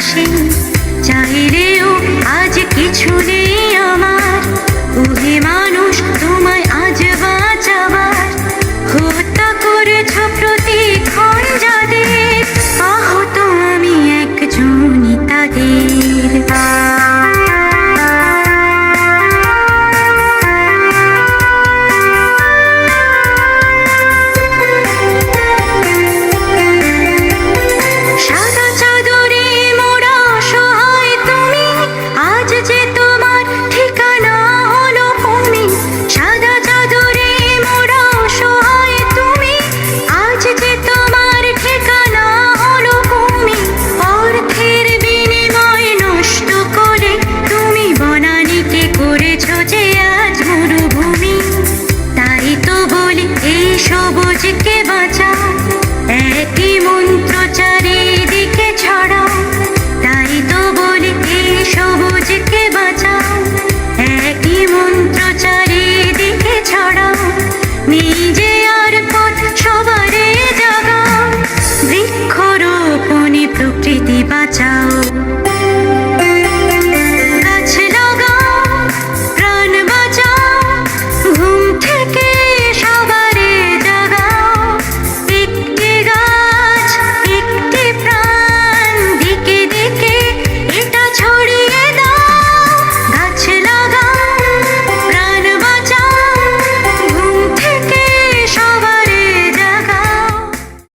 হাসি, চাইলেও আজ কিছু নেই আমার। ওহে মানুষ, তোমায় আজ বাঁচাবার হত্যা করেছ প্রতিক্ষণ যাদের, আহত আমি একজনই তাদের। সাদা চাদরে মোড়া অসহায় তুমি, আজ যে তোমার ঠিকানা হলো ভূমি। সাদা চাদরে মোড়া অসহায় তুমি, আজ যে তোমার ঠিকানা হলো ভূমি। অর্থের বিনিময় নষ্ট করে তুমি বনানীকে করেছ যে আজ মরুভূমি। তাই তো বলি এই সবুজকে বাঁচাও, একই মন্ত্র চারিদিকে ছড়াও। তাই তো বলি এই সবুজকে বাঁচাও, একই মন্ত্র চারিদিকে ছড়াও। নিজে আর পথ সবারে জাগাও, বৃক্ষরোপণে প্রকৃতি বাঁচাও।